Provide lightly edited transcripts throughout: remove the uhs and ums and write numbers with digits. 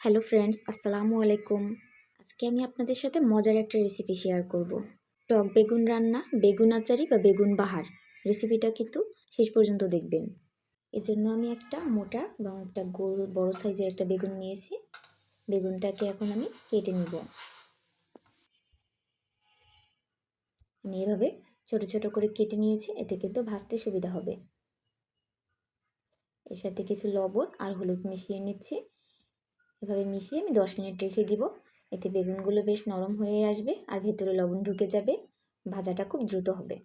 Hello friends, আসসালামু আলাইকুম। আজকে আমি আপনাদের সাথে মজার একটা রেসিপি শেয়ার করব। টক বেগুন রান্না, বেগুন আচারি বা বেগুন বাহার। রেসিপিটা কিন্তু শেষ পর্যন্ত দেখবেন। এজন্য আমি একটা মোটা এবং একটা গোল বড় সাইজের একটা বেগুন নিয়েছি। বেগুনটাকে এখন আমি কেটে নিব। আমি এভাবে ছোট ছোট করে কেটে নিয়েছি, এতে কিন্তু ভাজতে সুবিধা হবে। এর সাথে কিছু লবণ আর হলুদ মিশিয়ে নিচ্ছি। এভাবে মিশিয়ে আমি 10 মিনিট রেখে দিব। এতে বেগুনগুলো বেশ নরম হয়ে আসবে আর ভেতরে লবণ ঢুকে যাবে। ভাজাটা খুব দ্রুত হবে।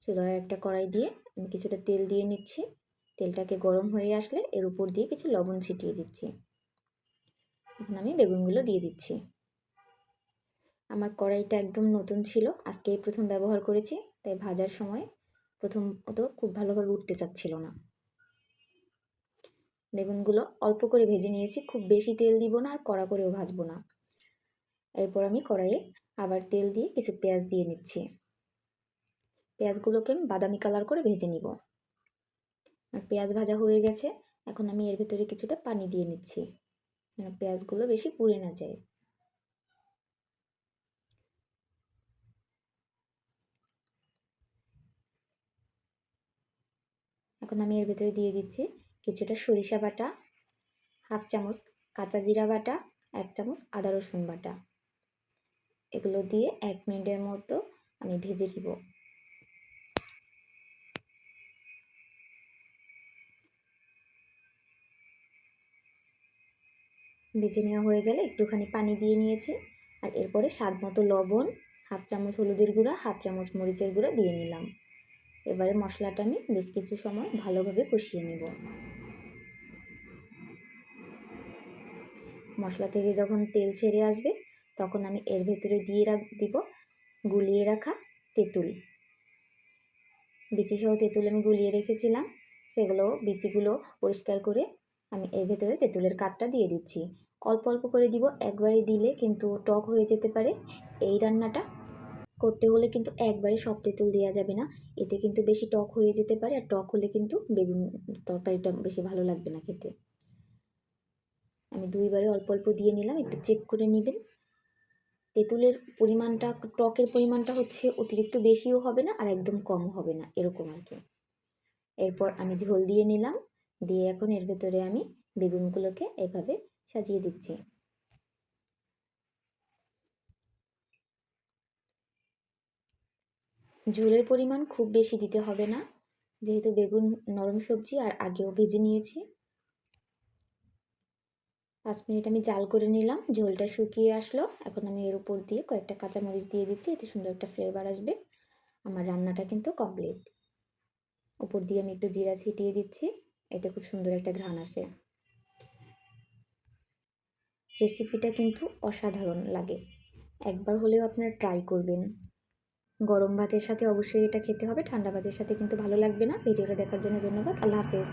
চুলায় একটা কড়াই দিয়ে আমি কিছুটা তেল দিয়ে নিচ্ছি। তেলটাকে গরম হয়ে আসলে এর উপর দিয়ে কিছু লবণ ছিটিয়ে দিচ্ছি। এখন আমি বেগুনগুলো দিয়ে দিচ্ছি। আমার কড়াইটা একদম নতুন ছিল, আজকেই প্রথম ব্যবহার করেছি, তাই ভাজার সময় প্রথমত খুব ভালোভাবে উঠতে চাচ্ছিল না। বেগুনগুলো অল্প করে ভেজে নিয়েছি, খুব বেশি তেল দিব না আর কড়া করেও ভাজবো না। এরপর আমি কড়াইয়ে আবার তেল দিয়ে কিছু পেঁয়াজ দিয়ে নিচ্ছি। পেঁয়াজগুলোকে আমি বাদামি কালার করে ভেজে নিব। আর পেঁয়াজ ভাজা হয়ে গেছে, এখন আমি এর ভেতরে কিছুটা পানি দিয়ে নিচ্ছি যেন পেঁয়াজগুলো বেশি পুড়ে না যায়। এখন আমি এর ভেতরে দিয়ে দিচ্ছি কিছুটা সরিষা বাটা, হাফ চামচ কাঁচা জিরা বাটা, 1 চামচ আদা রসুন বাটা। এগুলো দিয়ে 1 মিনিটের মতো আমি ভেজে দিব। ভেজে নেওয়া হয়ে গেলে একটুখানি পানি দিয়ে নিয়েছি। আর এরপরে স্বাদ মতো লবণ, হাফ চামচ হলুদের গুঁড়া, হাফ চামচ মরিচের গুঁড়া দিয়ে নিলাম। এবারে মশলাটা আমি বেশ কিছু সময় ভালোভাবে কষিয়ে নেব। মশলা থেকে যখন তেল ছেড়ে আসবে তখন আমি এর ভেতরে দিয়ে দিব গুলিয়ে রাখা তেঁতুল। বিচিসহ তেঁতুল আমি গুলিয়ে রেখেছিলাম, বিচিগুলো পরিষ্কার করে আমি এর ভেতরে তেঁতুলের কাঠটা দিয়ে দিচ্ছি। অল্প অল্প করে দিব, একবারে দিলে কিন্তু টক হয়ে যেতে পারে। এই রান্নাটা করতে হলে কিন্তু একবারে সব তেঁতুল দেওয়া যাবে না, এতে কিন্তু বেশি টক হয়ে যেতে পারে। আর টক হলে কিন্তু বেগুন তরকারিটা বেশি ভালো লাগবে না খেতে। আমি 2বারে অল্প অল্প দিয়ে নিলাম, একটু চেক করে নেবেন। তেঁতুলের পরিমাণটা, টকের পরিমাণটা হচ্ছে অতিরিক্ত বেশিও হবে না আর একদম কমও হবে না, এরকম আর কি। এরপর আমি ঝোল দিয়ে নিলাম, দিয়ে এখন এর ভেতরে আমি বেগুনগুলোকে এভাবে সাজিয়ে দিচ্ছি। ঝোলের পরিমাণ খুব বেশি দিতে হবে না, যেহেতু বেগুন নরম সবজি আর আগেও ভেজে নিয়েছি। 5 মিনিট আমি জাল করে নিলাম, ঝোলটা শুকিয়ে আসলো। এখন আমি এর উপর দিয়ে কয়েকটা কাঁচামরিচ দিয়ে দিচ্ছি, এতে সুন্দর একটা ফ্লেভার আসবে। আমার রান্নাটা কিন্তু কমপ্লিট। উপর দিয়ে আমি একটু জিরা ছিটিয়ে দিচ্ছি, এতে খুব সুন্দর একটা ঘ্রাণ আসে। রেসিপিটা কিন্তু অসাধারণ লাগে, একবার হলেও আপনারা ট্রাই করবেন। গরম ভাতের সাথে অবশ্যই এটা খেতে হবে, ঠান্ডা ভাতের সাথে কিন্তু ভালো লাগবে না। ভিডিওটা দেখার জন্য ধন্যবাদ। আল্লাহ হাফেজ।